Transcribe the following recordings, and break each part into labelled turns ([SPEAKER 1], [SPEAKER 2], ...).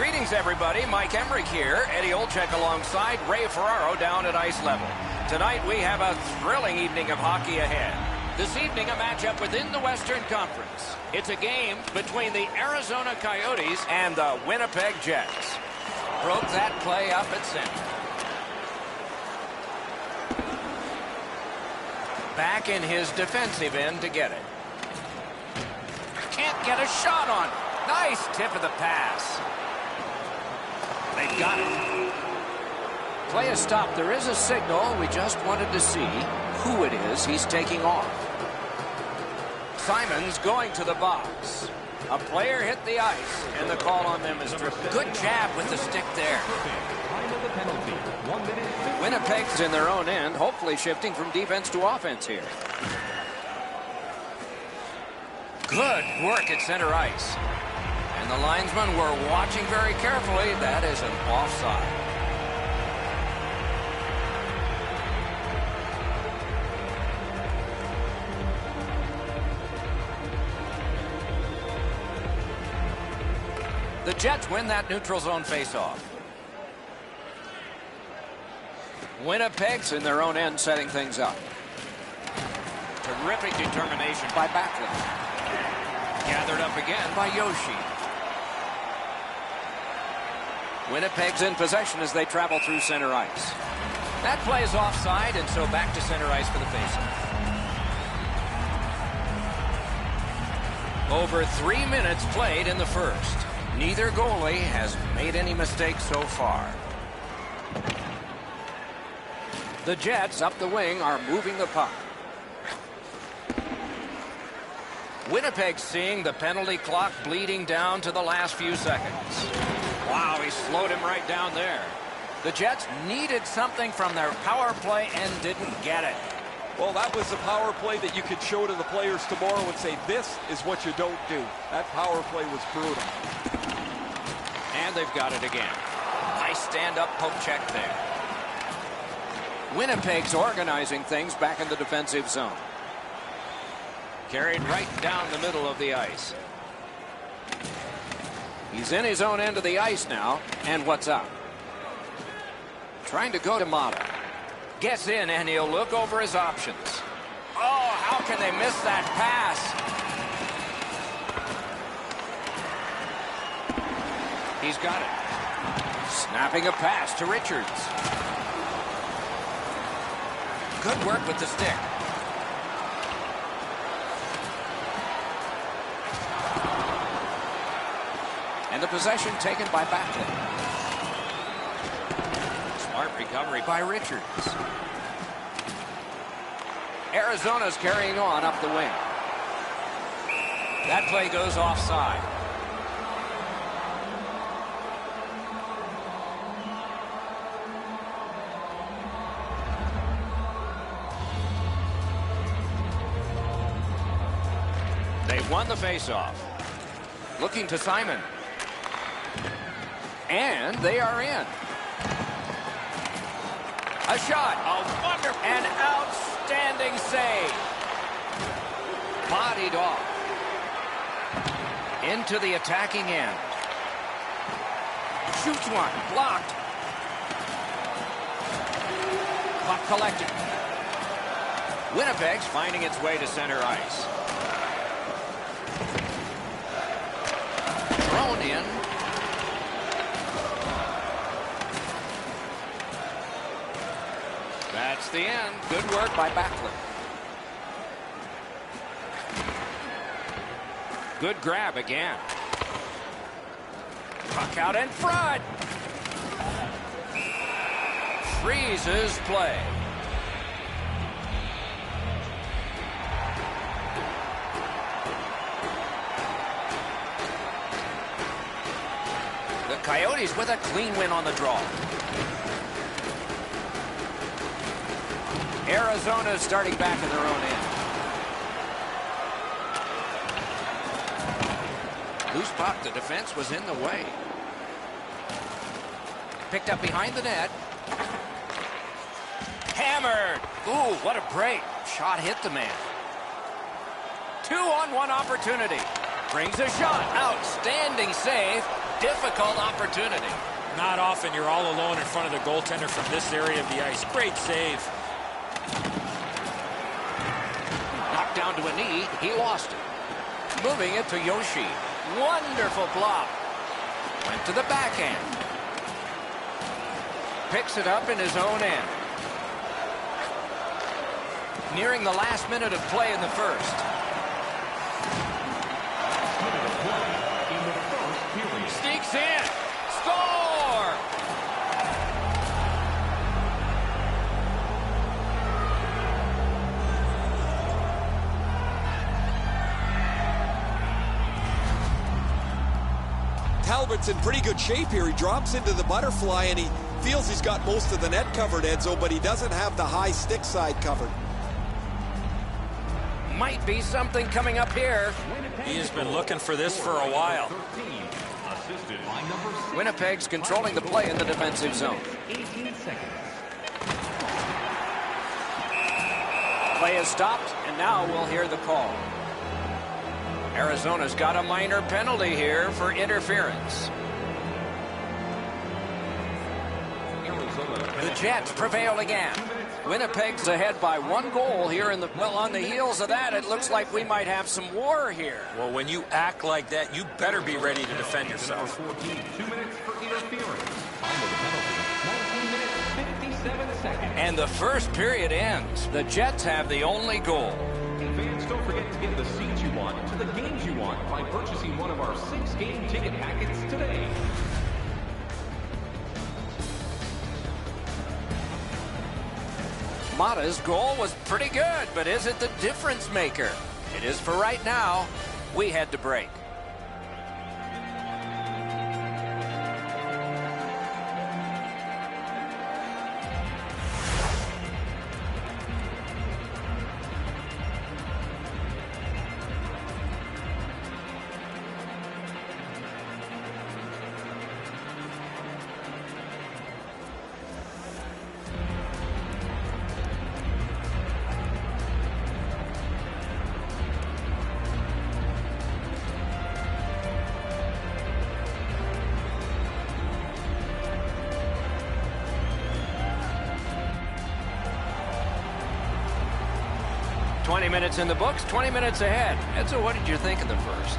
[SPEAKER 1] Greetings, everybody. Mike Emrick here. Eddie Olczyk alongside Ray Ferraro down at ice level. Tonight, we have a thrilling evening of hockey ahead. This evening, a matchup within the Western Conference. It's a game between the Arizona Coyotes and the Winnipeg Jets. Broke that play up at center. Back in his defensive end to get it. Can't get a shot on. Nice tip of the pass. They've got it. Play is stopped. There is a signal. We just wanted to see who it is he's taking off. Simon's going to the box. A player hit the ice, and the call on them is tripped. Good jab with the stick there. Winnipeg's in their own end, hopefully shifting from defense to offense here. Good work at center ice. And the linesmen were watching very carefully. That is an offside. The Jets win that neutral zone faceoff. Winnipeg's in their own end setting things up. Terrific determination by Backlund. Gathered up again by Yoshi. Winnipeg's in possession as they travel through center ice. That play is offside, and so back to center ice for the faceoff. Over 3 minutes played in the first. Neither goalie has made any mistakes so far. The Jets up the wing are moving the puck. Winnipeg seeing the penalty clock bleeding down to the last few seconds. Wow, he slowed him right down there. The Jets needed something from their power play and didn't get it.
[SPEAKER 2] Well, that was the power play that you could show to the players tomorrow and say, this is what you don't do. That power play was brutal.
[SPEAKER 1] And they've got it again. Nice stand-up poke check there. Winnipeg's organizing things back in the defensive zone. Carried right down the middle of the ice. He's in his own end of the ice now. And what's up? Trying to go to Mata. Gets in, and he'll look over his options. Oh, how can they miss that pass? He's got it. Snapping a pass to Richards. Good work with the stick. And the possession taken by Backlund. Smart recovery by Richards. Arizona's carrying on up the wing. That play goes offside. They've won the faceoff. Looking to Simon. And they are in. A shot. A wonderful. An outstanding save. Bodied off. Into the attacking end. Shoots one. Blocked. Puck collected. Winnipeg's finding its way to center ice. Thrown in. That's the end. Good work by Backlund. Good grab again. Puck out in front. Freezes play. The Coyotes with a clean win on the draw. Arizona is starting back in their own end. Loose puck. The defense was in the way. Picked up behind the net. Hammered. Ooh, what a break. Shot hit the man. 2-on-1 opportunity. Brings a shot. Outstanding save. difficult opportunity.
[SPEAKER 3] Not often you're all alone in front of the goaltender from this area of the ice. Great save.
[SPEAKER 1] Knocked down to a knee. He lost it. Moving it to Yoshi. Wonderful block. Went to the backhand. Picks it up in his own end. Nearing the last minute of play in the first. Sneaks in. Score!
[SPEAKER 2] Talbot's in pretty good shape here. He drops into the butterfly, and he feels he's got most of the net covered, Edzo, but he doesn't have the high stick side covered.
[SPEAKER 1] Might be something coming up here.
[SPEAKER 3] He has been looking for this for a while.
[SPEAKER 1] Winnipeg's controlling the play in the defensive zone. Play is stopped, and now we'll hear the call. Arizona's got a minor penalty here for interference. The Jets prevail again. Winnipeg's ahead by 1 goal here in the... Well, on the heels of that, it looks like we might have some war here.
[SPEAKER 3] Well, when you act like that, you better be ready to defend yourself.
[SPEAKER 4] 14, 2 minutes for interference. Final penalty, 19 minutes, 57 seconds.
[SPEAKER 1] And the first period ends. The Jets have the only goal.
[SPEAKER 4] And fans, don't forget to get the seats you want to the games you want by purchasing one of our 6-game ticket packets today.
[SPEAKER 1] Mata's goal was pretty good, but is it the difference maker? It is for right now. We head to break. Minutes in the books, 20 minutes ahead. Edzo, what did you think of the first?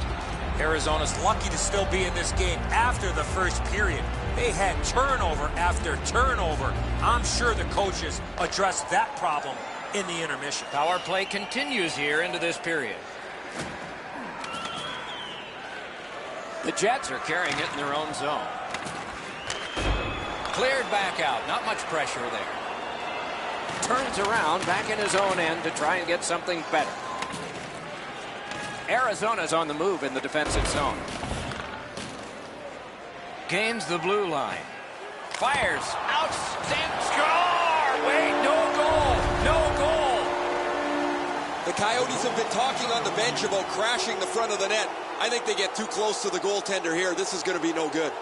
[SPEAKER 3] Arizona's lucky to still be in this game after the first period. They had turnover after turnover. I'm sure the coaches addressed that problem in the intermission.
[SPEAKER 1] Power play continues here into this period. The Jets are carrying it in their own zone. Cleared back out. Not much pressure there. Turns around back in his own end to try and get something better. Arizona's on the move in the defensive zone. Gains the blue line. Fires. Outstanding. Score! Wait, no goal. No goal.
[SPEAKER 2] The Coyotes have been talking on the bench about crashing the front of the net. I think they get too close to the goaltender here. This is going to be no good.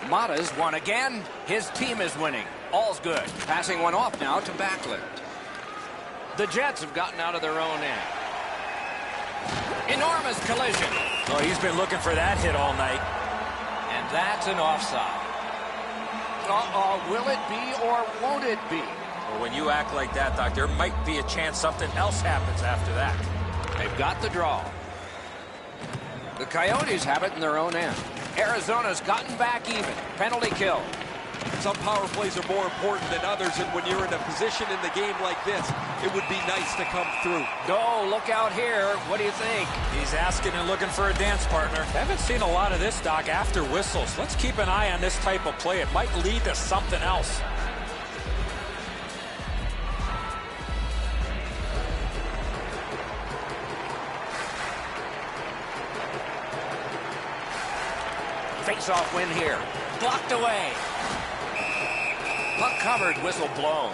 [SPEAKER 1] Mata's won again. His team is winning. All's good. Passing one off now to Backlund. The Jets have gotten out of their own end. Enormous collision.
[SPEAKER 3] Oh, he's been looking for that hit all night.
[SPEAKER 1] And that's an offside. Will it be or won't it be?
[SPEAKER 3] Well, when you act like that, Doc, there might be a chance something else happens after that.
[SPEAKER 1] They've got the draw. The Coyotes have it in their own end. Arizona's gotten back even. Penalty kill.
[SPEAKER 2] Some power plays are more important than others, and when you're in a position in the game like this, it would be nice to come through.
[SPEAKER 1] Oh, look out here. What do you think?
[SPEAKER 3] He's asking and looking for a dance partner. Haven't seen a lot of this, Doc, after whistles. Let's keep an eye on this type of play. It might lead to something else.
[SPEAKER 1] Face-off win here. Blocked away. Puck covered, whistle blown.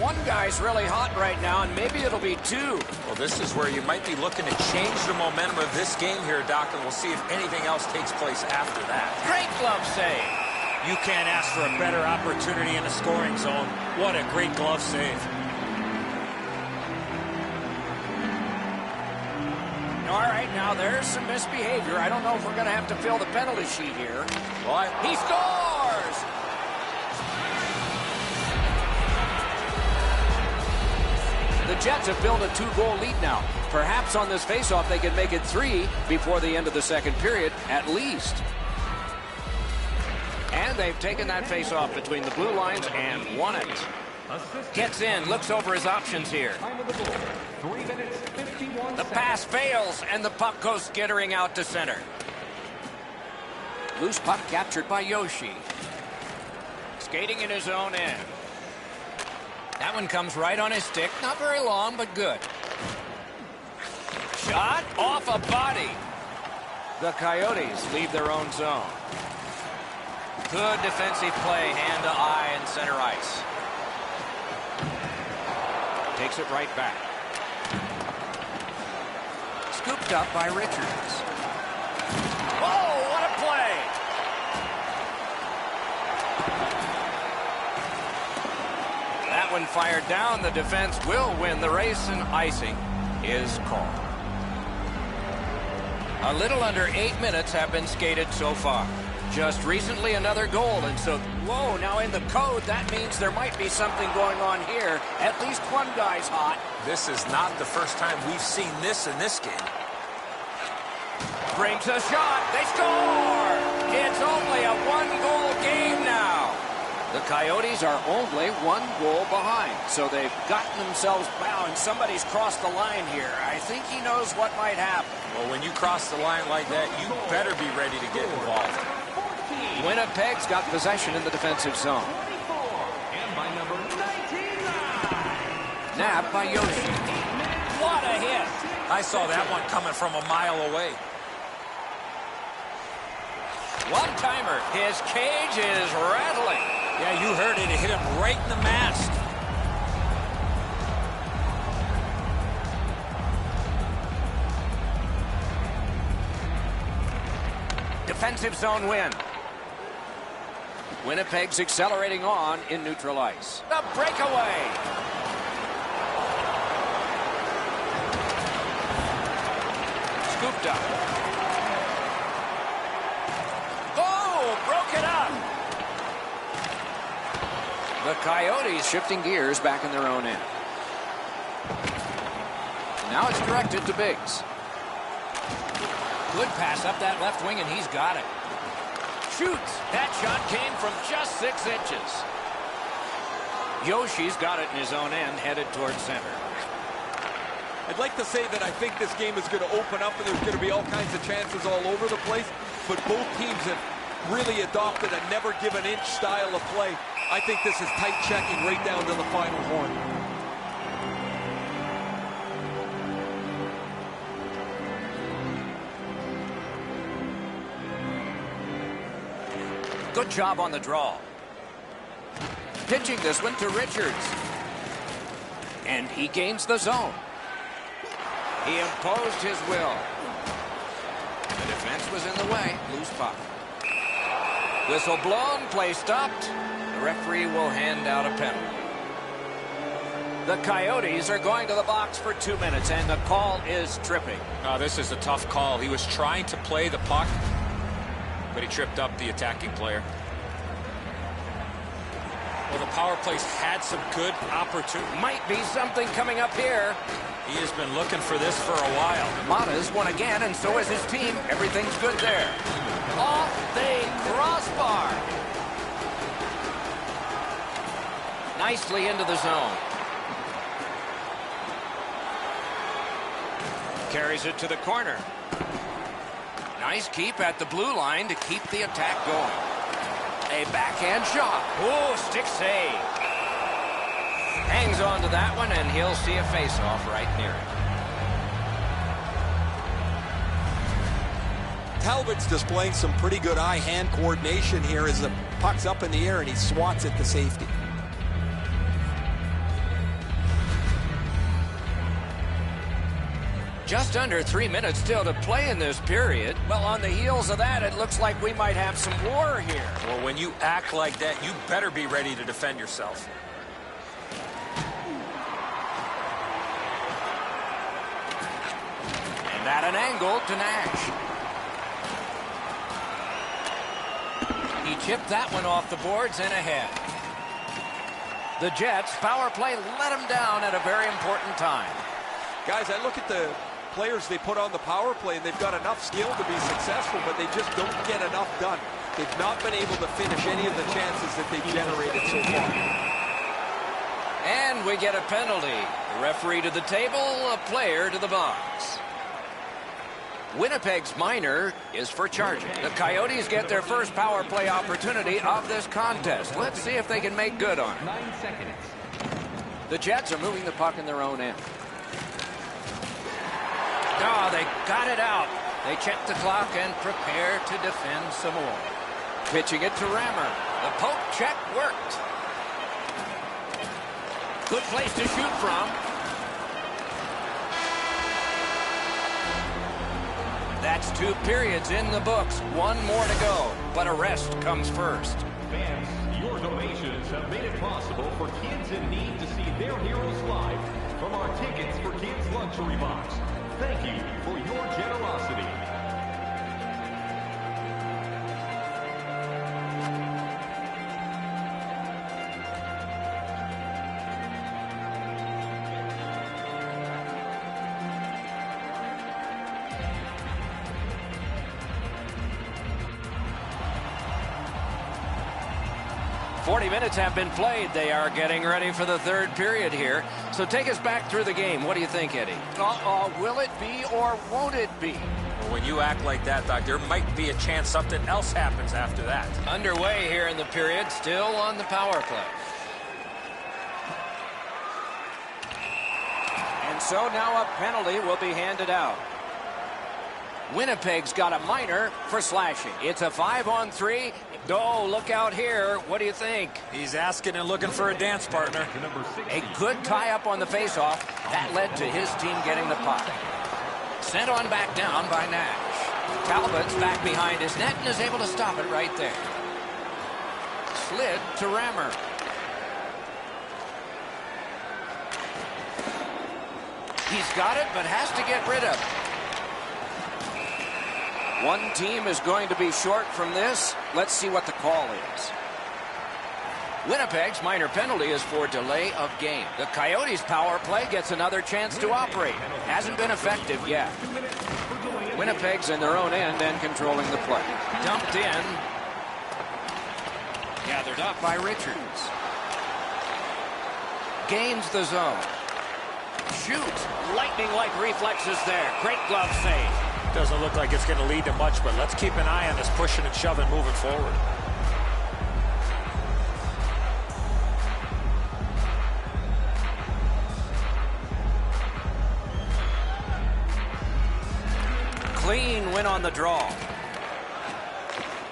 [SPEAKER 1] one guy's really hot right now, and maybe it'll be two.
[SPEAKER 3] Well, this is where you might be looking to change the momentum of this game here, Doc, and we'll see if anything else takes place after that.
[SPEAKER 1] Great glove save.
[SPEAKER 3] You can't ask for a better opportunity in the scoring zone. What a great glove save.
[SPEAKER 1] All right, now there's some misbehavior. I don't know if we're going to have to fill the penalty sheet here.
[SPEAKER 3] Well,
[SPEAKER 1] he scores! The Jets have built a 2-goal lead now. Perhaps on this faceoff they can make it 3 before the end of the second period, at least. And they've taken that faceoff between the blue lines and won it. Gets in, looks over his options here.
[SPEAKER 4] 3 minutes, 51
[SPEAKER 1] The pass fails, and the puck goes skittering out to center. Loose puck captured by Yoshi. Skating in his own end. That one comes right on his stick. Not very long, but good. Shot off a body. The Coyotes leave their own zone. Good defensive play, hand to eye in center ice. Takes it right back. Scooped up by Richards. Oh, what a play! That one fired down. The defense will win the race, and icing is called. A little under 8 minutes have been skated so far. Just recently another goal, and so, whoa, now in the code, that means there might be something going on here. At least one guy's hot.
[SPEAKER 3] this is not the first time we've seen this in this game.
[SPEAKER 1] Brings a shot. They score! It's only a one-goal game now. The Coyotes are only 1 goal behind, so they've gotten themselves bound. Somebody's crossed the line here. I think he knows what might happen.
[SPEAKER 3] Well, when you cross the line like that, you better be ready to get involved.
[SPEAKER 1] Winnipeg's got possession in the defensive zone.
[SPEAKER 4] And by number 99.
[SPEAKER 1] Nabbed by Yoshi. What a hit!
[SPEAKER 3] I saw that one coming from a mile away.
[SPEAKER 1] One-timer. His cage is rattling.
[SPEAKER 3] Yeah, you heard it. It hit him right in the mast.
[SPEAKER 1] Defensive zone win. Winnipeg's accelerating on in neutral ice. The breakaway. Scooped up. Oh, broke it up. The Coyotes shifting gears back in their own end. Now it's directed to Biggs. Good pass up that left wing, and he's got it. Shoots. That shot came from just 6 inches. Yoshi's got it in his own end, headed towards center.
[SPEAKER 2] I'd like to say that I think this game is going to open up and there's going to be all kinds of chances all over the place, but both teams have really adopted a never give an inch style of play. I think this is tight checking right down to the final horn.
[SPEAKER 1] Good job on the draw. Pitching this one to Richards. And he gains the zone. He imposed his will. The defense was in the way. Loose puck. Whistle blown, play stopped. The referee will hand out a penalty. The Coyotes are going to the box for 2 minutes, and the call is tripping.
[SPEAKER 3] This is a tough call. He was trying to play the puck, but he tripped up the attacking player. Well, the power play's had some good opportunity.
[SPEAKER 1] Might be something coming up here.
[SPEAKER 3] He has been looking for this for a while.
[SPEAKER 1] Mata's won again, and so is his team. Everything's good there. Off the crossbar. Nicely into the zone. Carries it to the corner. Nice keep at the blue line to keep the attack going. A backhand shot. Oh, stick save. Hangs on to that one, and he'll see a face-off right near it.
[SPEAKER 2] Talbot's displaying some pretty good eye-hand coordination here as the puck's up in the air and he swats it to safety.
[SPEAKER 1] Just under 3 minutes still to play in this period. Well, on the heels of that, it looks like we might have some war here.
[SPEAKER 3] Well, when you act like that, you better be ready to defend yourself.
[SPEAKER 1] And at an angle to Nash. He chipped that one off the boards and ahead. The Jets power play let them down at a very important time.
[SPEAKER 2] Guys, I look at the players they put on the power play, and they've got enough skill to be successful, but they just don't get enough done. They've not been able to finish any of the chances that they've generated so far.
[SPEAKER 1] And we get a penalty. The referee to the table, a player to the box. Winnipeg's minor is for charging. The Coyotes get their first power play opportunity of this contest. Let's see if they can make good on it.
[SPEAKER 4] 9 seconds.
[SPEAKER 1] The Jets are moving the puck in their own end. Oh, they got it out. They check the clock and prepare to defend some more. Pitching it to Rammer. The poke check worked. Good place to shoot from. That's 2 periods in the books. 1 more to go, but a rest comes first.
[SPEAKER 4] Fans, your donations have made it possible for kids in need to see their heroes live from our Tickets for Kids luxury box. Thank you for your generosity.
[SPEAKER 1] Forty minutes have been played. They are getting ready for the 3rd period here. So take us back through the game. What do you think, Eddie? Will it be or won't it be?
[SPEAKER 3] Well, when you act like that, Doc, there might be a chance something else happens after that.
[SPEAKER 1] Underway here in the period, still on the power play. And so now a penalty will be handed out. Winnipeg's got a minor for slashing. It's a 5-on-3. Oh, look out here. What do you think?
[SPEAKER 3] He's asking and looking for a dance partner.
[SPEAKER 1] A good tie-up on the face-off. That led to his team getting the puck. Sent on back down by Nash. Talbot's back behind his net and is able to stop it right there. Slid to Rammer. He's got it, but has to get rid of it. One team is going to be short from this. Let's see what the call is. Winnipeg's minor penalty is for delay of game. The Coyotes' power play gets another chance to operate. Hasn't been effective yet. Winnipeg's in their own end and controlling the play. Dumped in. Gathered up by Richards. Gains the zone. Shoots. Lightning-like reflexes there. Great glove save.
[SPEAKER 3] Doesn't look like it's going to lead to much, but let's keep an eye on this pushing and shoving moving forward.
[SPEAKER 1] Clean win on the draw.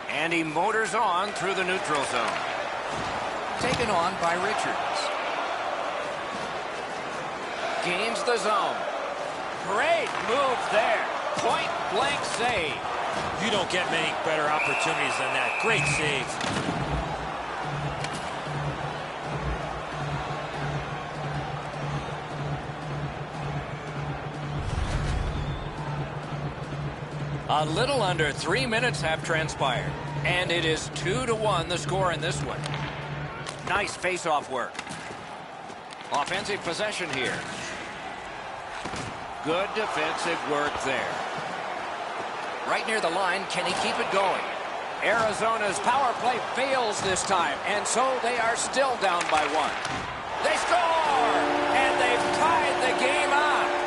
[SPEAKER 1] And he motors on through the neutral zone. Taken on by Richards. Gains the zone. Great move there. Point blank save.
[SPEAKER 3] You don't get many better opportunities than that. Great save.
[SPEAKER 1] A little under 3 minutes have transpired. And it is 2-1 the score in this one. Nice face-off work. Offensive possession here. Good defensive work there. Right near the line, can he keep it going? Arizona's power play fails this time, and so they are still down by 1. They score! And they've tied the game up.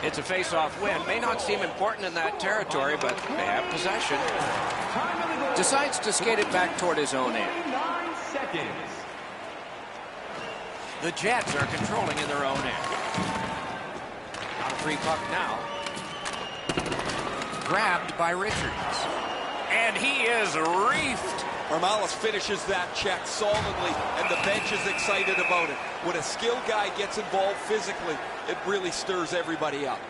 [SPEAKER 1] It's a face-off win. May not seem important in that territory, but they have possession. Decides to skate it back toward his own end.
[SPEAKER 4] 9 seconds.
[SPEAKER 1] The Jets are controlling in their own end. On a free puck now. grabbed by Richards. And he is reefed.
[SPEAKER 2] Marmalis finishes that check solidly, and the bench is excited about it. When a skilled guy gets involved physically, it really stirs everybody up.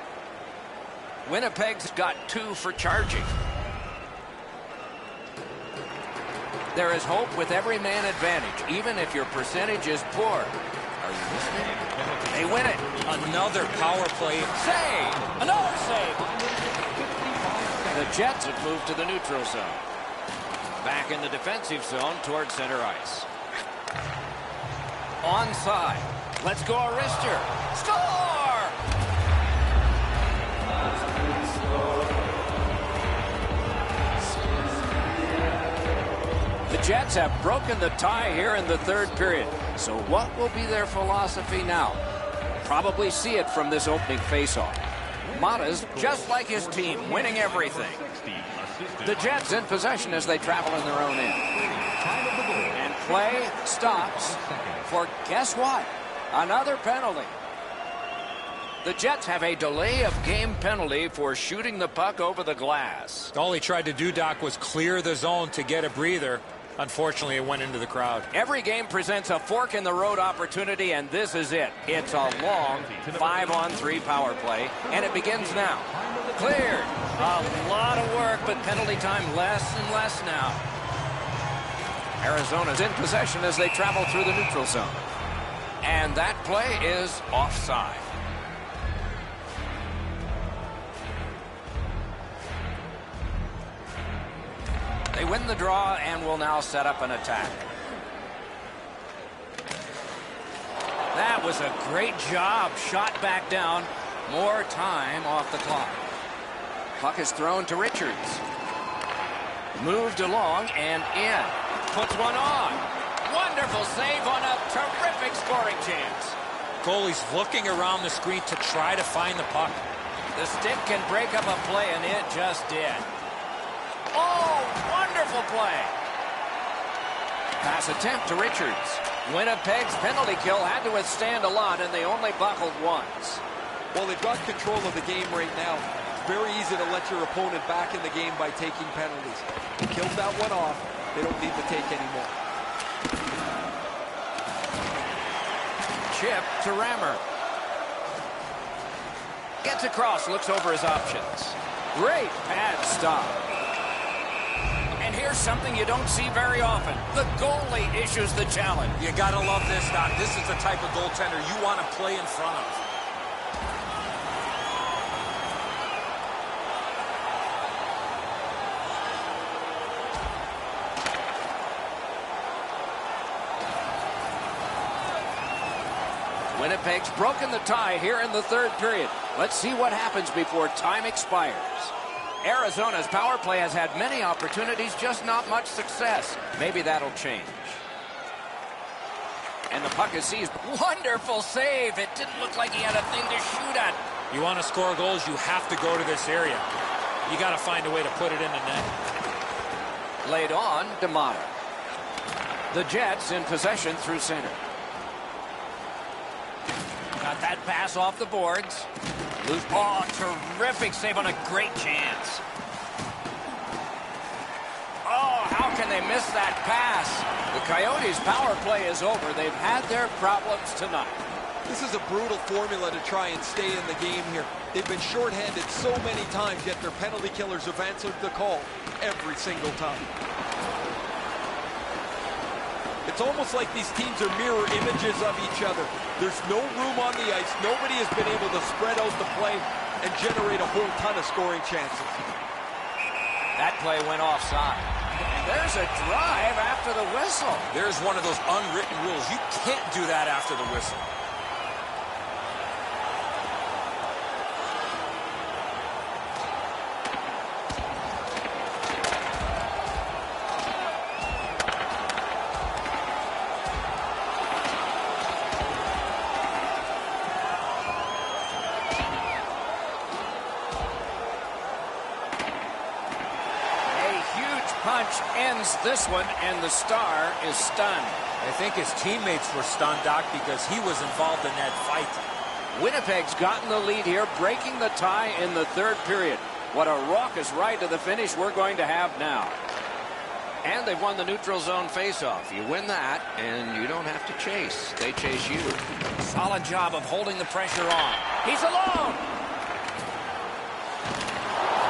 [SPEAKER 1] Winnipeg's got 2 for charging. There is hope with every man advantage, even if your percentage is poor. Are you listening? They win it.
[SPEAKER 3] Another power play.
[SPEAKER 1] Save! Another save! The Jets have moved to the neutral zone. Back in the defensive zone towards center ice. Onside. Let's go, Arister. Score! The Jets have broken the tie here in the third period. So what will be their philosophy now? Probably see it from this opening faceoff. Mata's just like his team, winning everything. The Jets in possession as they travel in their own end. And play stops for, guess what? Another penalty. The Jets have a delay of game penalty for shooting the puck over the glass.
[SPEAKER 3] All he tried to do, Doc, was clear the zone to get a breather. Unfortunately, it went into the crowd.
[SPEAKER 1] Every game presents a fork-in-the-road opportunity, and this is it. It's a long 5-on-3 power play, and it begins now. Cleared. A lot of work, but penalty time less and less now. Arizona's in possession as they travel through the neutral zone. And that play is offside. They win the draw and will now set up an attack. That was a great job. Shot back down. More time off the clock. Puck is thrown to Richards. Moved along and in. Puts one on. Wonderful save on a terrific scoring chance.
[SPEAKER 3] Goalie's looking around the screen to try to find the puck.
[SPEAKER 1] The stick can break up a play, and it just did. Oh, wonderful play. Pass attempt to Richards. Winnipeg's penalty kill had to withstand a lot, and they only buckled once.
[SPEAKER 2] Well, they've got control of the game right now. It's very easy to let your opponent back in the game by taking penalties. They killed that one off. They don't need to take any more.
[SPEAKER 1] Chip to Rammer. Gets across, looks over his options. Great pad stop. And here's something you don't see very often. The goalie issues the challenge.
[SPEAKER 3] You gotta love this, Doc. This is the type of goaltender you want to play in front of.
[SPEAKER 1] Winnipeg's broken the tie here in the third period. Let's see what happens before time expires. Arizona's power play has had many opportunities, just not much success. Maybe that'll change. And the puck is seized. Wonderful save. It didn't look like he had a thing to shoot at.
[SPEAKER 3] You want to score goals, you have to go to this area. You got to find a way to put it in the net.
[SPEAKER 1] Laid on to Mata. The Jets in possession through center. Got that pass off the boards. Loose. Oh, terrific save on a great chance. Oh, how can they miss that pass? The Coyotes' power play is over. They've had their problems tonight.
[SPEAKER 2] This is a brutal formula to try and stay in the game here. They've been shorthanded so many times, yet their penalty killers have answered the call every single time. It's almost like these teams are mirror images of each other. There's no room on the ice. Nobody has been able to spread out the play and generate a whole ton of scoring chances.
[SPEAKER 1] That play went offside. And there's a drive after the whistle.
[SPEAKER 3] There's one of those unwritten rules. You can't do that after the whistle.
[SPEAKER 1] Punch ends this one, and the Star is stunned.
[SPEAKER 3] I think his teammates were stunned, Doc, because he was involved in that fight.
[SPEAKER 1] Winnipeg's gotten the lead here, breaking the tie in the third period. What a raucous ride to the finish we're going to have now. And they've won the neutral zone faceoff. You win that, and you don't have to chase. They chase you. Solid job of holding the pressure on. He's alone!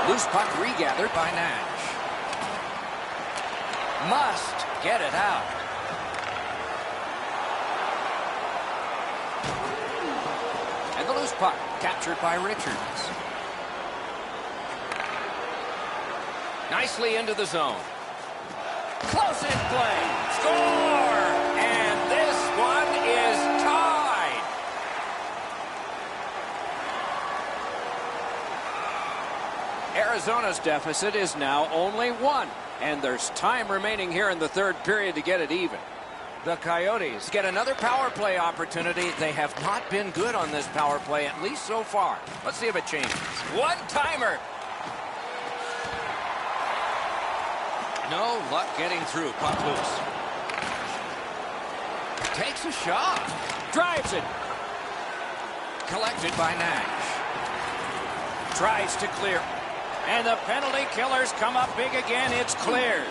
[SPEAKER 1] Loose puck regathered by Nash. Must get it out. And the loose puck captured by Richards. Nicely into the zone. Close in play. Score! And this one is tied. Arizona's deficit is now only 1. And there's time remaining here in the third period to get it even. The Coyotes get another power play opportunity. They have not been good on this power play, at least so far. Let's see if it changes. One-timer. No luck getting through. Puck loose. Takes a shot. Drives it. Collected by Nash. Tries to clear. And the penalty killers come up big again. It's cleared.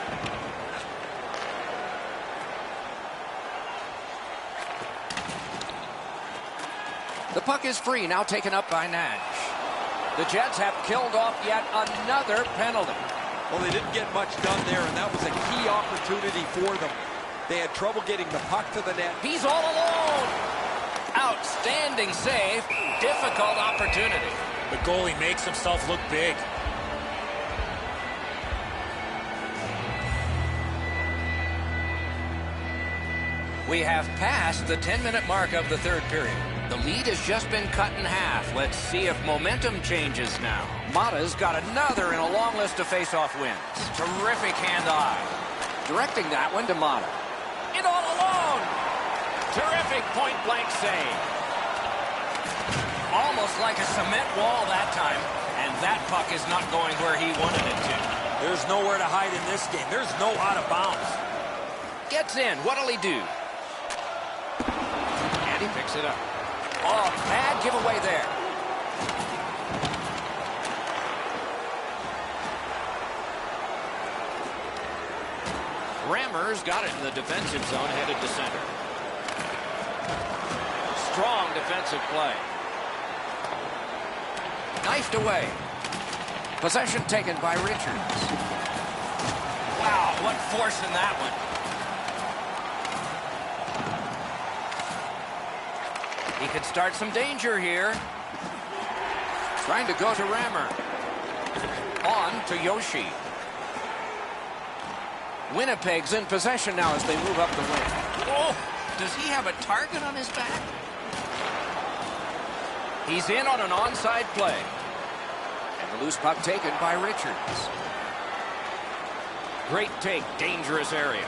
[SPEAKER 1] The puck is free, now taken up by Nash. The Jets have killed off yet another penalty.
[SPEAKER 2] Well, they didn't get much done there, and that was a key opportunity for them. They had trouble getting the puck to the net.
[SPEAKER 1] He's all alone. Outstanding save. Difficult opportunity.
[SPEAKER 3] The goalie makes himself look big.
[SPEAKER 1] We have passed the 10-minute mark of the third period. The lead has just been cut in half. Let's see if momentum changes now. Mata's got another in a long list of face-off wins. Terrific hand-eye. Directing that one to Mata. In all alone. Terrific point-blank save. Almost like a cement wall that time. And that puck is not going where he wanted it to.
[SPEAKER 3] There's nowhere to hide in this game. There's no out of bounds.
[SPEAKER 1] Gets in. What'll he do? And he picks it up. Oh, bad giveaway there. Rammer's got it in the defensive zone, headed to center. Strong defensive play. Knifed away. Possession taken by Richards. Wow, what force in that one. He could start some danger here. Trying to go to Rammer. On to Yoshi. Winnipeg's in possession now as they move up the wing. Oh, does he have a target on his back? He's in on an onside play. And the loose puck taken by Richards. Great take, dangerous area.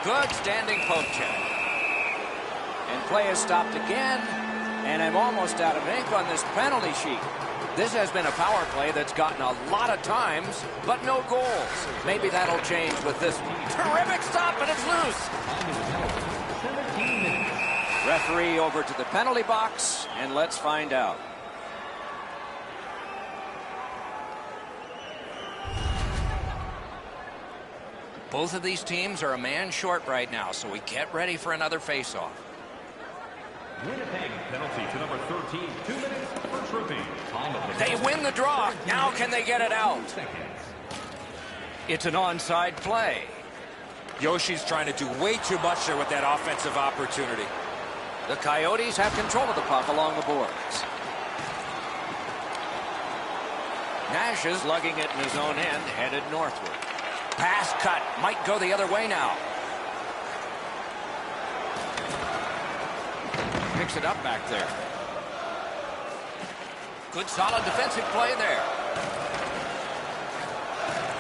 [SPEAKER 1] Good standing poke check. And play is stopped again, and I'm almost out of ink on this penalty sheet. This has been a power play that's gotten a lot of times, but no goals. Maybe that'll change with this one. Terrific stop, and it's loose.
[SPEAKER 4] 17 minutes.
[SPEAKER 1] Referee over to the penalty box, and let's find out. Both of these teams are a man short right now, so we get ready for another face-off.
[SPEAKER 4] Winnipeg penalty to number 13. 2 minutes for tripping.
[SPEAKER 1] They win the draw. Now can they get it out? It's an onside play.
[SPEAKER 3] Yoshi's trying to do way too much there with that offensive opportunity.
[SPEAKER 1] The Coyotes have control of the puck along the boards. Nash is lugging it in his own end, headed northward. Pass cut. Might go the other way now. Picks it up back there. Good solid defensive play there.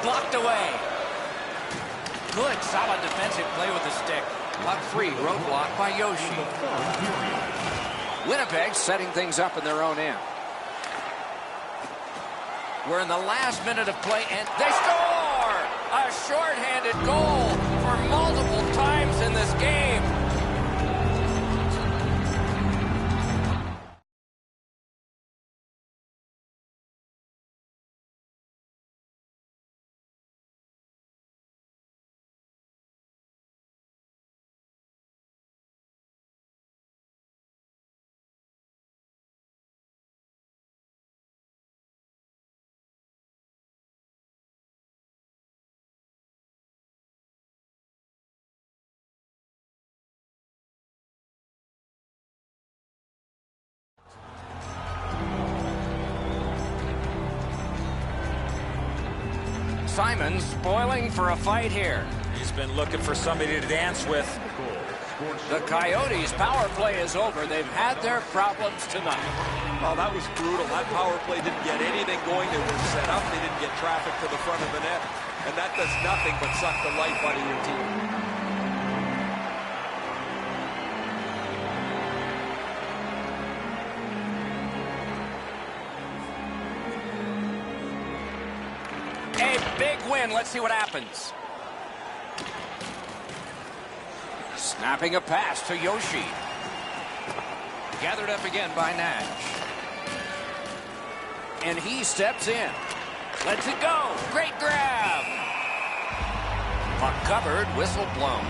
[SPEAKER 1] Blocked away. Good solid defensive play with the stick. Puck free, roadblock by Yoshi. Winnipeg setting things up in their own end. We're in the last minute of play and they score! A shorthanded goal for multiple times in this game. Simon spoiling for a fight here.
[SPEAKER 3] He's been looking for somebody to dance with.
[SPEAKER 1] The Coyotes' power play is over. They've had their problems tonight.
[SPEAKER 2] Oh, that was brutal. That power play didn't get anything going. They were set up. They didn't get traffic to the front of the net. And that does nothing but suck the life out of your team.
[SPEAKER 1] A big win. Let's see what happens. Snapping a pass to Yoshi. Gathered up again by Nash. And he steps in. Lets it go. Great grab. Puck covered, whistle blown.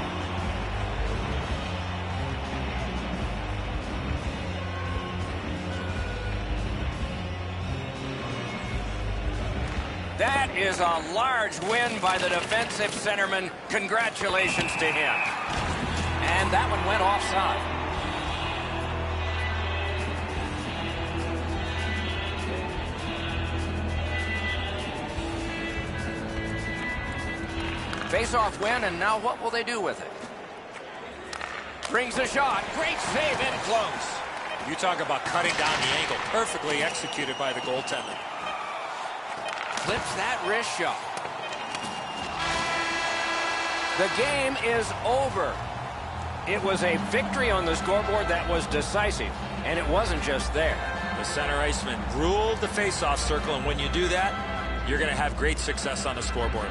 [SPEAKER 1] That is a large win by the defensive centerman. Congratulations to him. And that one went offside. Face-off win, and now what will they do with it? Brings a shot. Great save in close.
[SPEAKER 3] You talk about cutting down the angle. Perfectly executed by the goaltender.
[SPEAKER 1] Clips that wrist shot. The game is over. It was a victory on the scoreboard that was decisive, and it wasn't just there.
[SPEAKER 3] The center iceman ruled the face-off circle, and when you do that, you're going to have great success on the scoreboard.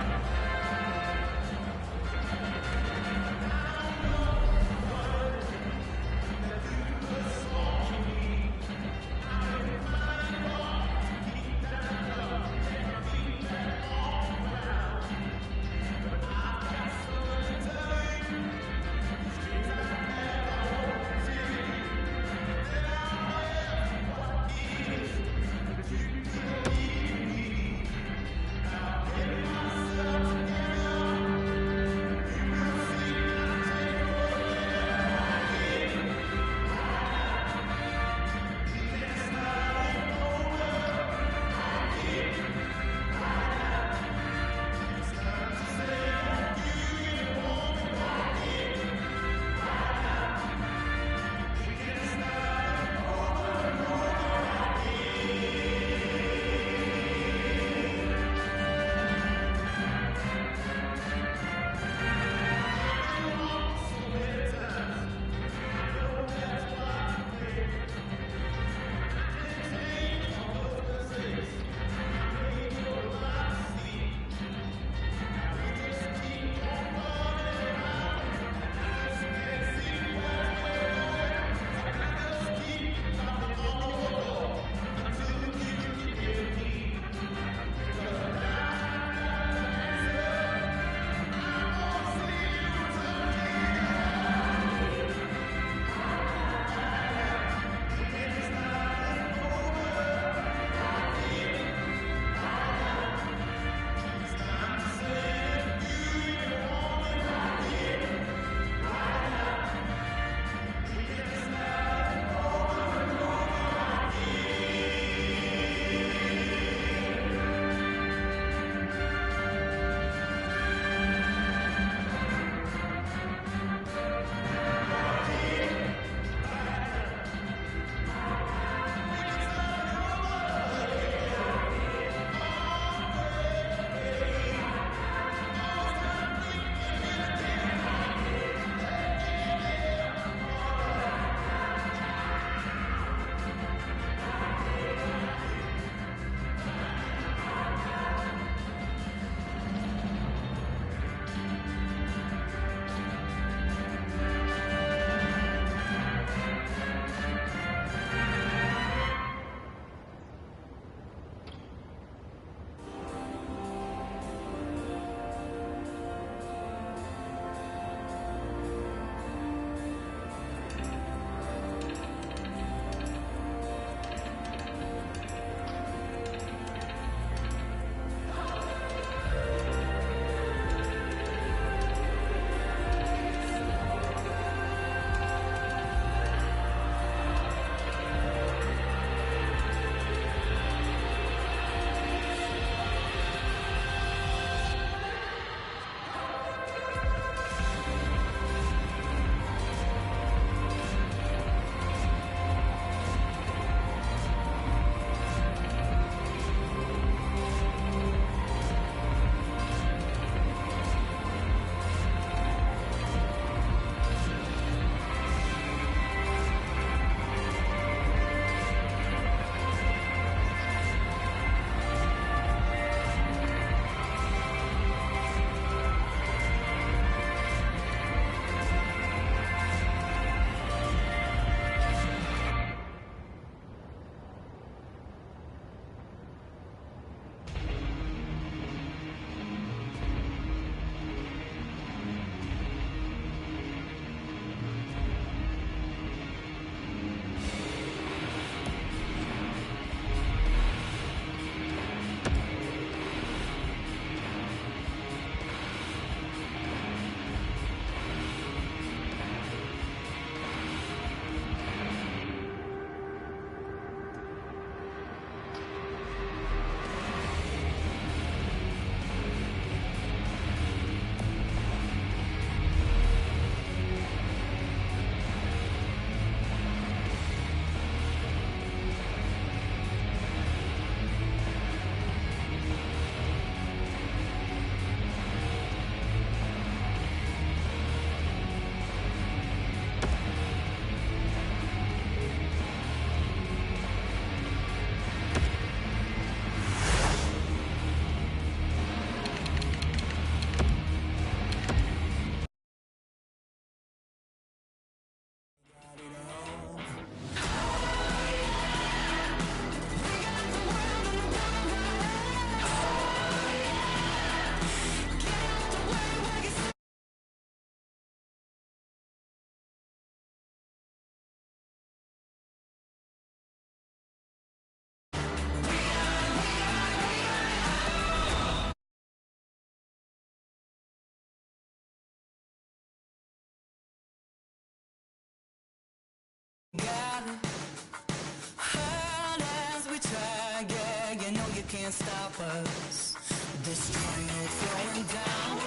[SPEAKER 5] you can't stop us. This train ain't slowing down.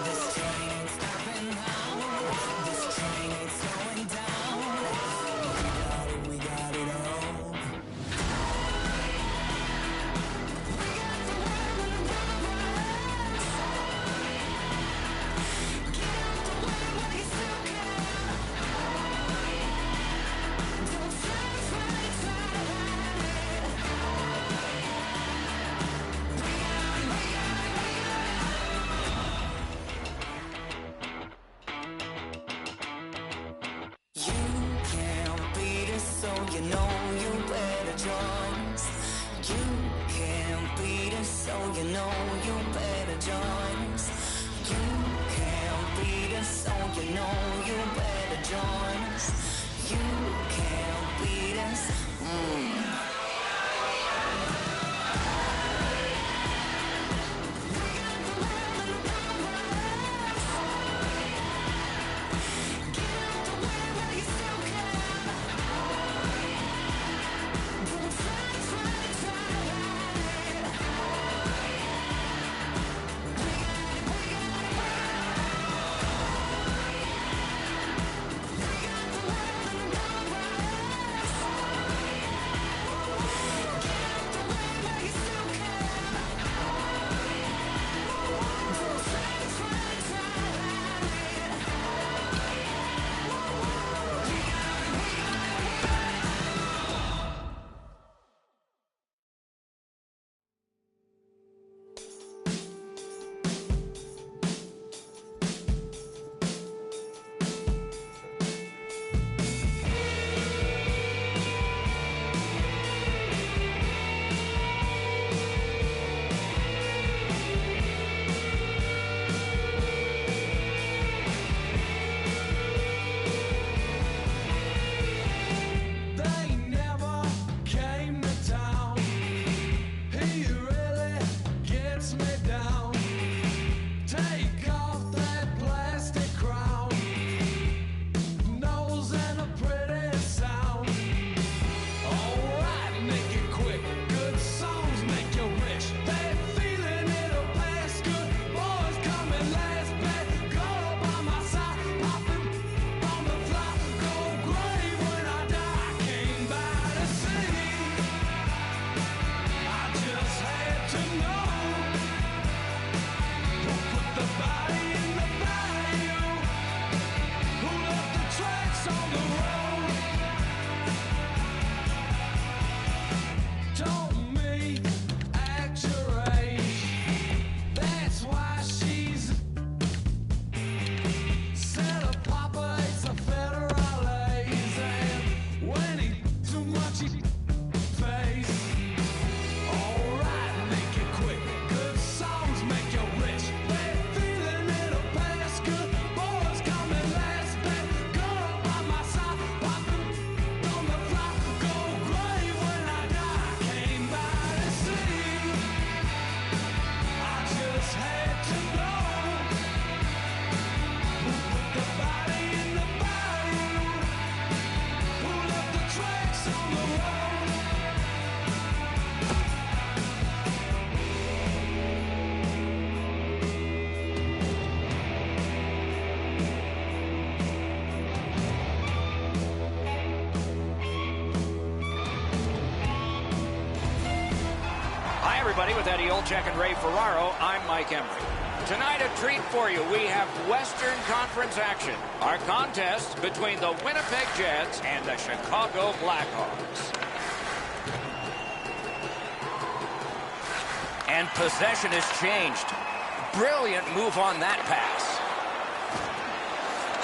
[SPEAKER 5] This train ain't stopping now. This train ain't slowing down. We got it all. We got the world in the us. Get out the way while you still can. Don't stop trying to hide it. So you know you better join us. You can't beat us, so you know you better join us. You can't beat us, so you know you better join us. You can't beat us.
[SPEAKER 1] Everybody, with Eddie Olczyk and Ray Ferraro, I'm Mike Emery. Tonight, a treat for you. We have Western Conference action. Our contest between the Winnipeg Jets and the Chicago Blackhawks. And possession has changed. Brilliant move on that pass.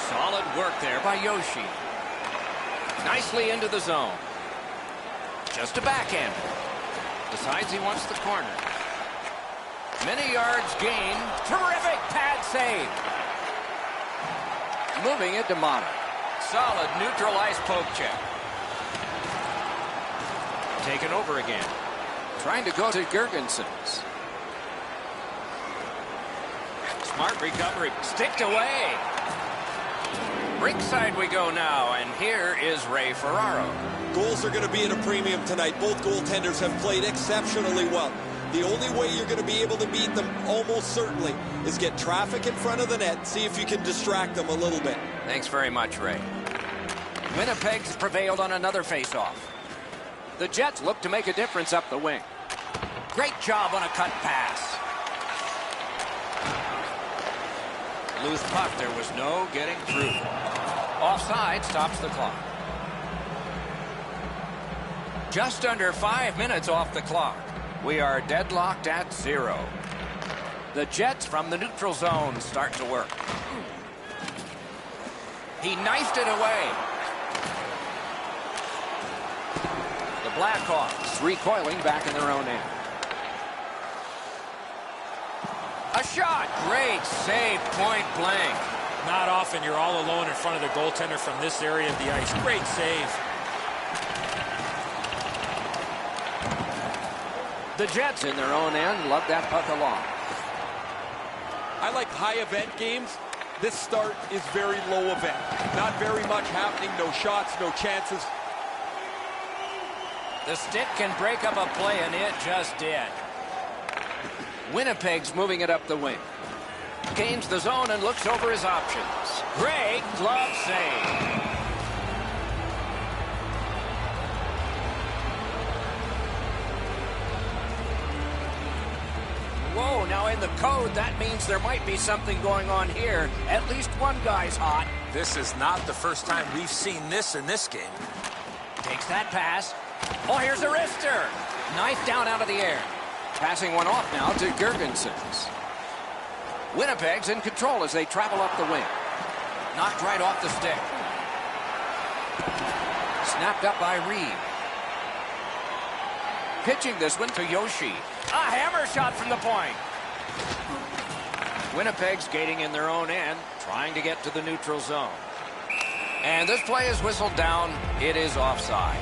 [SPEAKER 1] Solid work there by Yoshi. Nicely into the zone. Just a backhand. Decides he wants the corner. Many yards gained. Terrific pad save. Moving it to Mono. Solid neutralized poke check. Taken over again. Trying to go to Girgensons. Smart recovery. Sticked away. Ringside we go now, and here is Ray Ferraro.
[SPEAKER 2] Goals are going to be at a premium tonight. Both goaltenders have played exceptionally well. The only way you're going to be able to beat them, almost certainly, is get traffic in front of the net, see if you can distract them a little bit.
[SPEAKER 1] Thanks very much, Ray. Winnipeg's prevailed on another face-off. The Jets look to make a difference up the wing. Great job on a cut pass. Loose puck, there was no getting through. Offside stops the clock. Just under 5 minutes off the clock. We are deadlocked at 0. The Jets from the neutral zone start to work. He knifed it away. The Blackhawks recoiling back in their own end. A shot. Great save, point blank.
[SPEAKER 3] Not often you're all alone in front of the goaltender from this area of the ice. Great save.
[SPEAKER 1] The Jets in their own end love that puck along.
[SPEAKER 2] I like high event games. This start is very low event. Not very much happening, no shots, no chances.
[SPEAKER 1] The stick can break up a play, and it just did. Winnipeg's moving it up the wing. Gains the zone and looks over his options. Great glove save. Whoa, now in the code, that means there might be something going on here. At least one guy's hot.
[SPEAKER 3] This is not the first time we've seen this in this game.
[SPEAKER 1] Takes that pass. Oh, here's a wrister. Knife down out of the air. Passing one off now to Girgensons. Winnipeg's in control as they travel up the wing. Knocked right off the stick. Snapped up by Reed. Pitching this one to Yoshi. A hammer shot from the point. Winnipeg skating in their own end, trying to get to the neutral zone. And this play is whistled down. It is offside.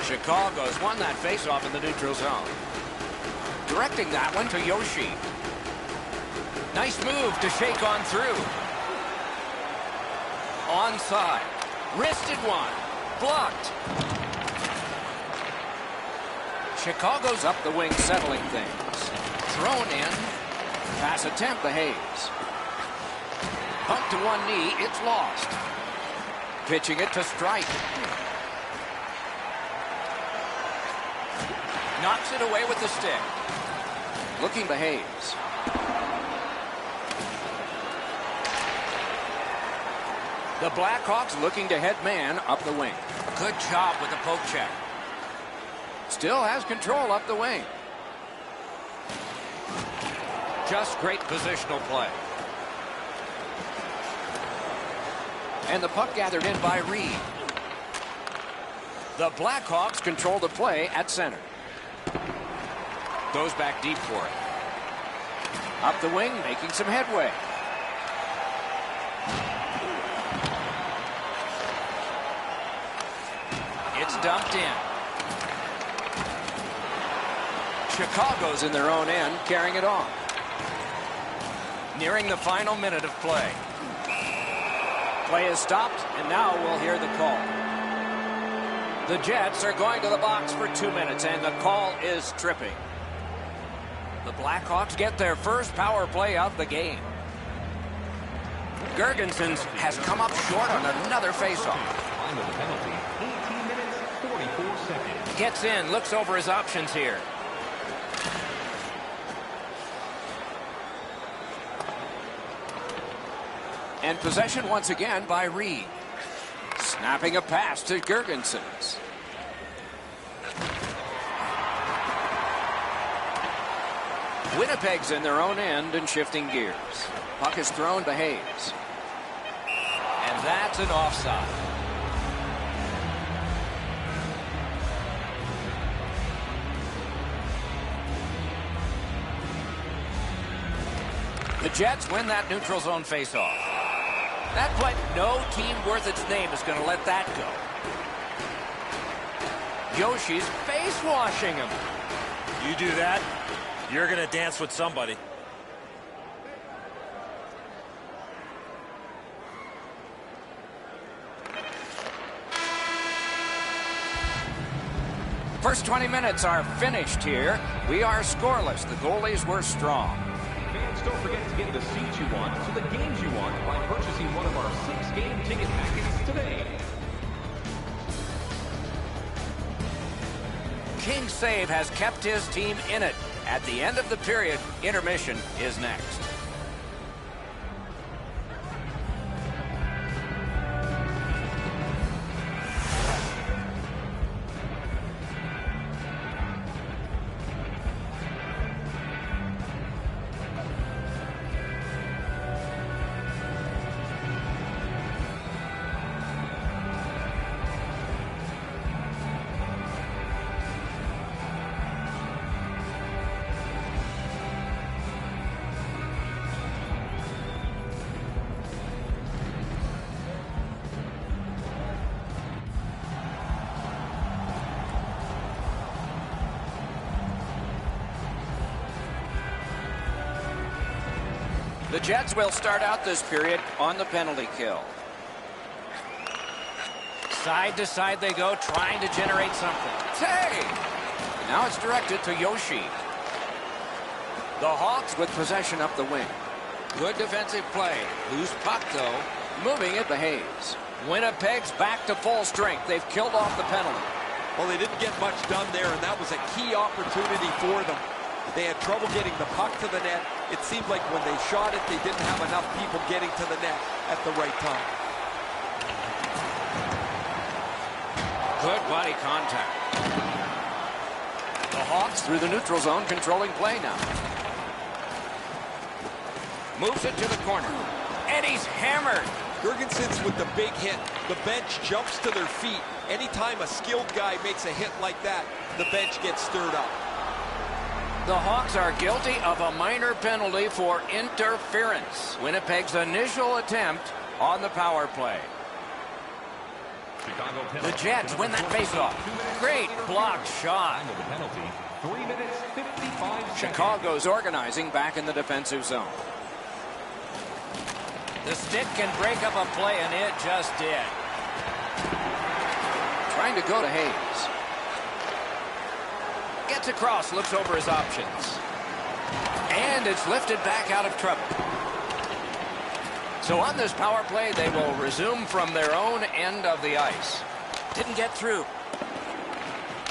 [SPEAKER 1] Chicago's won that faceoff in the neutral zone. Directing that one to Yoshi. Nice move to shake on through. Onside. Wristed one. Blocked. Chicago's up the wing settling things. Thrown in. Pass attempt to Hayes. Bumped to one knee. It's lost. Pitching it to Strike. Knocks it away with the stick. Looking to Hayes. The Blackhawks looking to head man up the wing. Good job with the poke check. Still has control up the wing. Just great positional play. And the puck gathered in by Reed. The Blackhawks control the play at center. Goes back deep for it. Up the wing, making some headway. It's dumped in. Chicago's in their own end, carrying it on. Nearing the final minute of play. Play is stopped, and now we'll hear the call. The Jets are going to the box for 2 minutes, and the call is tripping. The Blackhawks get their first power play of the game. Girgensons has come up short on another faceoff.
[SPEAKER 4] Final penalty, 18 minutes, 44 seconds.
[SPEAKER 1] Gets in, looks over his options here. And possession once again by Reed. Snapping a pass to Girgensons. Winnipeg's in their own end and shifting gears. Puck is thrown to Hayes. And that's an offside. The Jets win that neutral zone faceoff. That play, no team worth its name is going to let that go. Yoshi's fade. face washing him.
[SPEAKER 3] You do that, you're going to dance with somebody.
[SPEAKER 1] First 20 minutes are finished here. We are scoreless. The goalies were strong.
[SPEAKER 4] Fans, don't forget to get the seats you want to the games you want by purchasing one of our 6-game ticket packets today.
[SPEAKER 1] King's save has kept his team in it. At the end of the period, intermission is next. The Jets will start out this period on the penalty kill. Side to side they go, trying to generate something. Save! Now it's directed to Yoshi. The Hawks with possession up the wing. Good defensive play. Loose puck, though. Moving it to Hayes. Winnipeg's back to full strength. They've killed off the penalty.
[SPEAKER 2] Well, they didn't get much done there, and that was a key opportunity for them. They had trouble getting the puck to the net. It seemed like when they shot it, they didn't have enough people getting to the net at the right time.
[SPEAKER 1] Good body contact. The Hawks through the neutral zone, controlling play now. Moves it to the corner. And he's hammered.
[SPEAKER 2] Girgensons with the big hit. The bench jumps to their feet. Anytime a skilled guy makes a hit like that, the bench gets stirred up.
[SPEAKER 1] The Hawks are guilty of a minor penalty for interference. Winnipeg's initial attempt on the power play. The Jets win that faceoff. Great block shot.
[SPEAKER 4] The penalty, 3 minutes, 55 seconds.
[SPEAKER 1] Chicago's organizing back in the defensive zone. The stick can break up a play, and it just did. Trying to go to Hayes. Gets across, looks over his options. And it's lifted back out of trouble. So on this power play, they will resume from their own end of the ice. Didn't get through.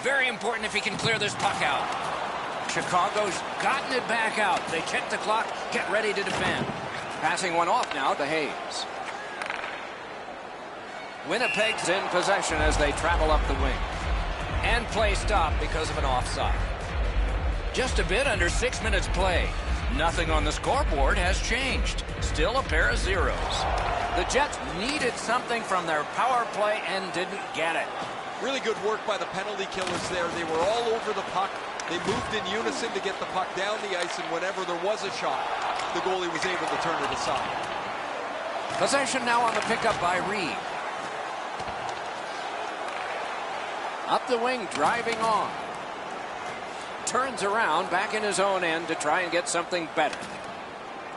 [SPEAKER 1] Very important if he can clear this puck out. Chicago's gotten it back out. They check the clock, get ready to defend. Passing one off now to Hayes. Winnipeg's in possession as they travel up the wing. And play stopped because of an offside. Just a bit under 6 minutes play. Nothing on the scoreboard has changed. Still a pair of zeros. The Jets needed something from their power play and didn't get it.
[SPEAKER 2] Really good work by the penalty killers there. They were all over the puck. They moved in unison to get the puck down the ice, and whenever there was a shot, the goalie was able to turn it aside.
[SPEAKER 1] Possession now on the pickup by Reed. Up the wing, driving on. Turns around, back in his own end to try and get something better.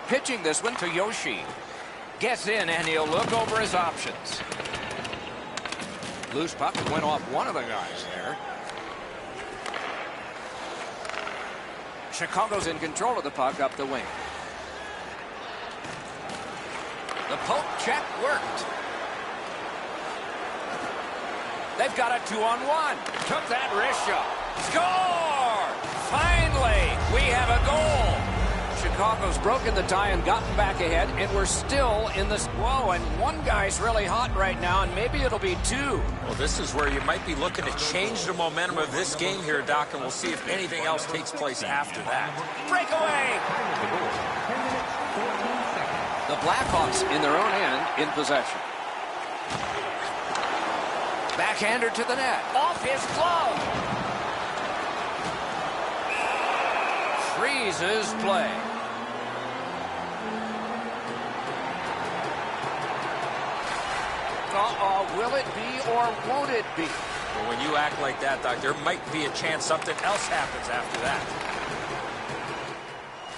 [SPEAKER 1] Pitching this one to Yoshi. Gets in, and he'll look over his options. Loose puck went off one of the guys there. Chicago's in control of the puck up the wing. The poke check worked. They've got a 2-on-1. Took that wrist shot. Score! Finally, we have a goal. Chicago's broken the tie and gotten back ahead, and we're still in this. Whoa, and one guy's really hot right now, and maybe it'll be two.
[SPEAKER 3] Well, this is where you might be looking to change the momentum of this game here, Doc, and we'll see if anything else takes place after that.
[SPEAKER 1] Breakaway! The Blackhawks in their own end in possession. Backhander to the net. Off his glove. Freezes play. Will it be or won't it be?
[SPEAKER 3] Well, when you act like that, Doc, there might be a chance something else happens after that.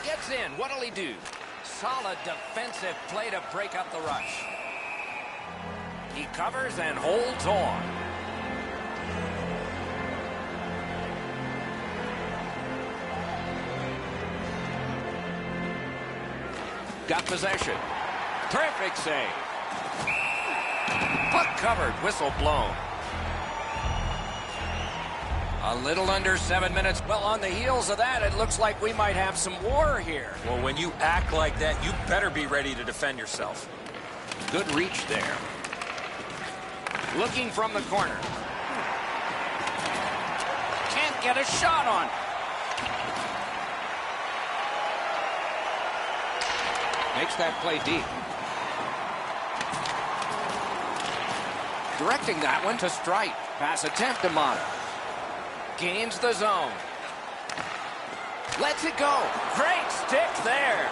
[SPEAKER 1] Gets in. What'll he do? Solid defensive play to break up the rush. He covers and holds on. Got possession. Terrific save. Puck covered. Whistle blown. A little under 7 minutes. Well, on the heels of that, it looks like we might have some war here.
[SPEAKER 3] Well, when you act like that, you better be ready to defend yourself.
[SPEAKER 1] Good reach there. Looking from the corner. Can't get a shot on. Makes that play deep. Directing that one to Strite. Pass attempt to Mata. Gains the zone. Lets it go. Great stick there.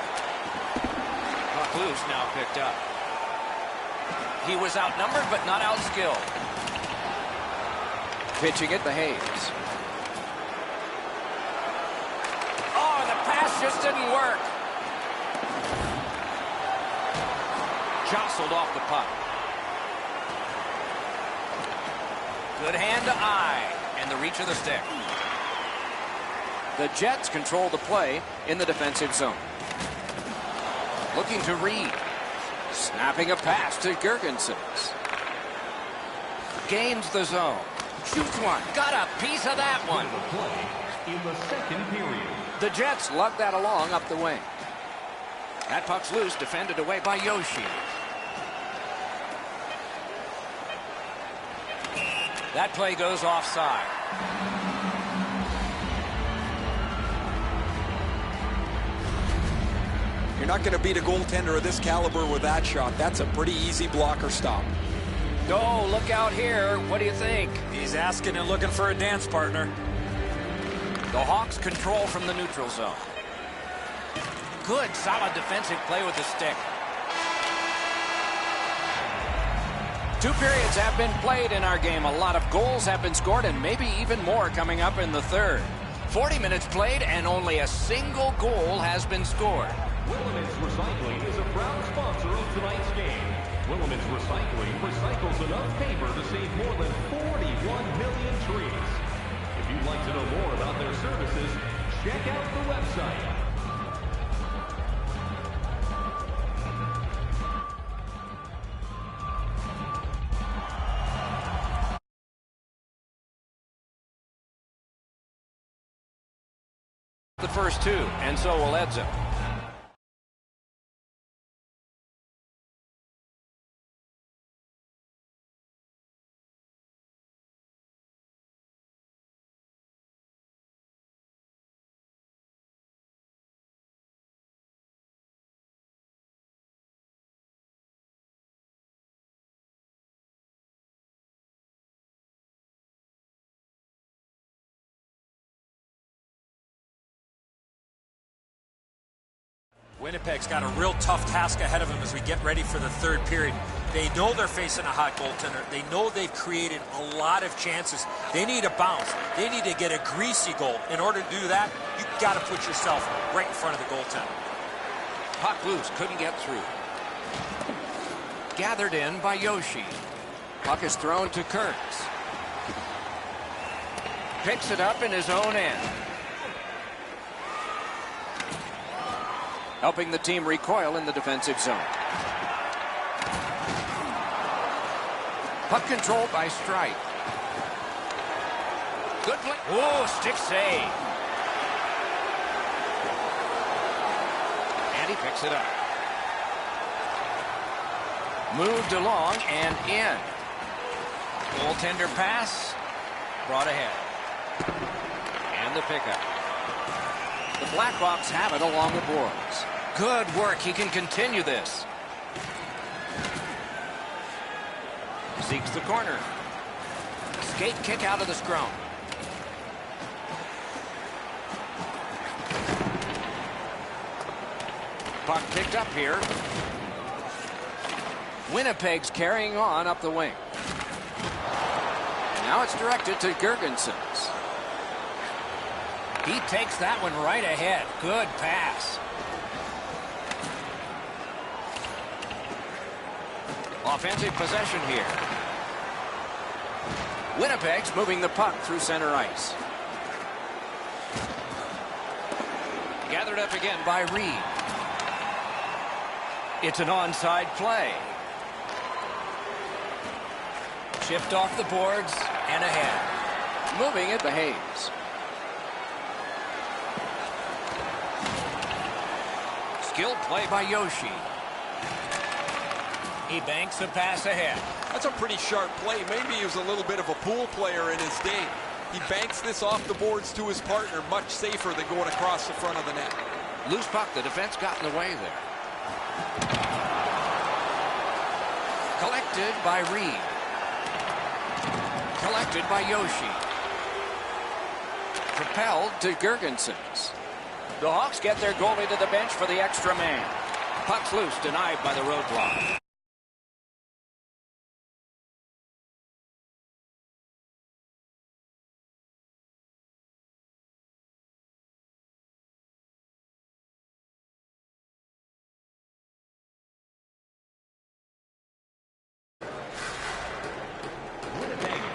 [SPEAKER 1] Puck loose now picked up. He was outnumbered but not outskilled. Pitching it to Hayes. Oh, and the pass just didn't work. Jostled off the puck. Good hand to eye. And the reach of the stick. The Jets control the play in the defensive zone. Looking to Reed. Snapping a pass to Girgensons. Gains the zone. Shoots one. Got a piece of that one.
[SPEAKER 4] Play in the second period.
[SPEAKER 1] The Jets lug that along up the wing. That puck's loose, defended away by Yoshi. That play goes offside.
[SPEAKER 2] You're not going to beat a goaltender of this caliber with that shot. That's a pretty easy blocker stop.
[SPEAKER 1] Oh, look out here. What do you think?
[SPEAKER 3] He's asking and looking for a dance partner.
[SPEAKER 1] The Hawks control from the neutral zone. Good, solid defensive play with the stick. 2 periods have been played in our game. A lot of goals have been scored and maybe even more coming up in the third. 40 minutes played and only a single goal has been scored.
[SPEAKER 4] Willemins Recycling is a proud sponsor of tonight's game. Willemins Recycling recycles enough paper to save more than 41 million trees. If you'd like to know more about their services, check out the website.
[SPEAKER 1] The first 2, and so will Edzo.
[SPEAKER 3] Winnipeg's got a real tough task ahead of them as we get ready for the third period. They know they're facing a hot goaltender. They know they've created a lot of chances. They need a bounce. They need to get a greasy goal. In order to do that, you've got to put yourself right in front of the goaltender.
[SPEAKER 1] Puck loose, couldn't get through. Gathered in by Yoshi. Puck is thrown to Kurtz. Picks it up in his own end. Helping the team recoil in the defensive zone. Puck controlled by Strite. Good play. Oh, stick save. And he picks it up. Moved along and in. Goaltender pass. Brought ahead. And the pickup. The Blackhawks have it along the boards. Good work. He can continue this. Seeks the corner. Skate kick out of the scrum. Puck picked up here. Winnipeg's carrying on up the wing. Now it's directed to Girgensons. He takes that one right ahead. Good pass. Offensive possession here. Winnipeg's moving the puck through center ice. Gathered up again by Reed. It's an onside play. Shift off the boards and ahead. Moving it to Hayes. Skilled play by Yoshi. He banks a pass ahead.
[SPEAKER 2] That's a pretty sharp play. Maybe he was a little bit of a pool player in his day. He banks this off the boards to his partner, much safer than going across the front of the net.
[SPEAKER 1] Loose puck, the defense got in the way there. Collected by Reed. Collected by Yoshi. Propelled to Girgensons. The Hawks get their goalie to the bench for the extra man. Puck's loose, denied by the roadblock.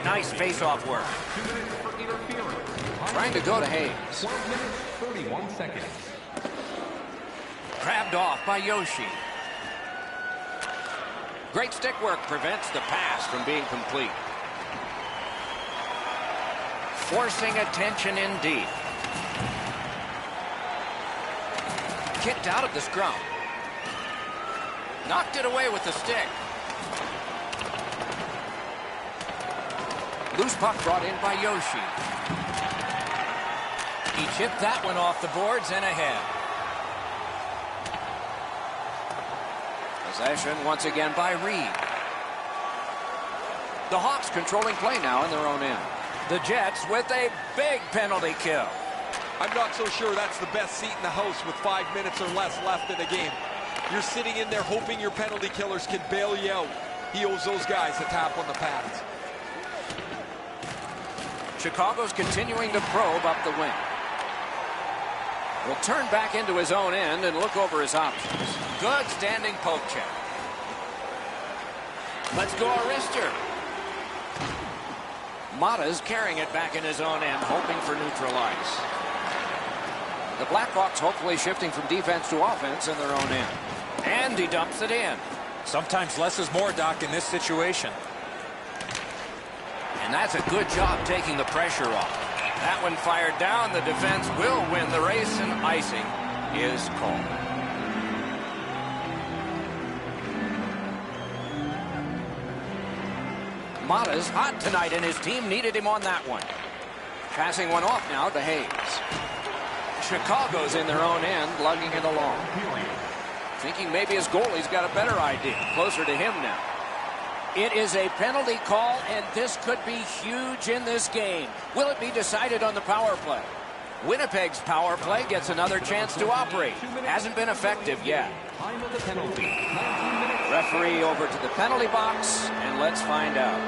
[SPEAKER 1] Nice face-off work.
[SPEAKER 4] 2 minutes for interference.
[SPEAKER 1] Trying to go to Hayes.
[SPEAKER 4] 12 minutes, 31 seconds.
[SPEAKER 1] Grabbed off by Yoshi. Great stick work prevents the pass from being complete. Forcing attention indeed. Kicked out of the scrum. Knocked it away with the stick. Loose puck brought in by Yoshi. He chipped that one off the boards and ahead. Possession once again by Reed. The Hawks controlling play now in their own end. The Jets with a big penalty kill.
[SPEAKER 2] I'm not so sure that's the best seat in the house with 5 minutes or less left in the game. You're sitting in there hoping your penalty killers can bail you out. He owes those guys a tap on the pads.
[SPEAKER 1] Chicago's continuing to probe up the wing. Will turn back into his own end and look over his options. Good standing poke check. Let's go Arister. Mata's carrying it back in his own end, hoping for neutral ice. The Blackhawks hopefully shifting from defense to offense in their own end. And he dumps it in.
[SPEAKER 3] Sometimes less is more, Doc, in this situation.
[SPEAKER 1] And that's a good job taking the pressure off. That one fired down. The defense will win the race, and icing is called. Mata's hot tonight, and his team needed him on that one. Passing one off now to Hayes. Chicago's in their own end, lugging it along. Thinking maybe his goalie's got a better idea. Closer to him now. It is a penalty call, and this could be huge in this game. Will it be decided on the power play? Winnipeg's power play gets another chance to operate. Hasn't been effective yet.
[SPEAKER 4] Time of the penalty.
[SPEAKER 1] Referee over to the penalty box, and let's find out.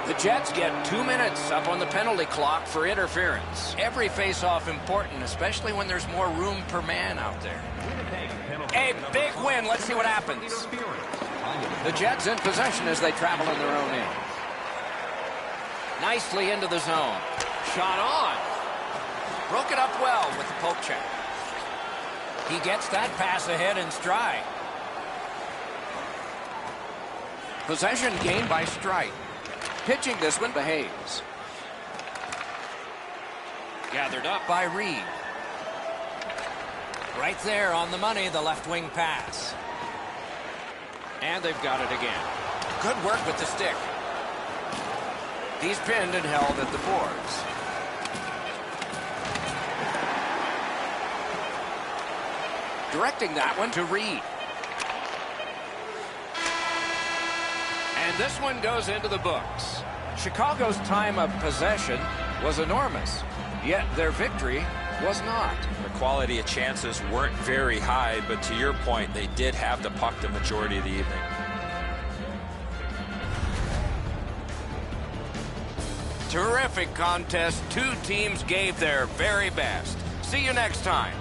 [SPEAKER 1] The Jets get 2 minutes up on the penalty clock for interference. Every face-off important, especially when there's more room per man out there. A big win. Let's see what happens. The Jets in possession as they travel in their own end. Nicely into the zone. Shot on. Broke it up well with the poke check. He gets that pass ahead in stride. Possession gained by Strite. Pitching this one to Hayes. Gathered up by Reed. Right there on the money, the left wing pass. And they've got it again. Good work with the stick. He's pinned and held at the boards. Directing that one to Reed. And this one goes into the books. Chicago's time of possession was enormous, yet their victory was not.
[SPEAKER 3] The quality of chances weren't very high, but to your point, they did have the puck the majority of the evening.
[SPEAKER 1] terrific contest. Two teams gave their very best. See you next time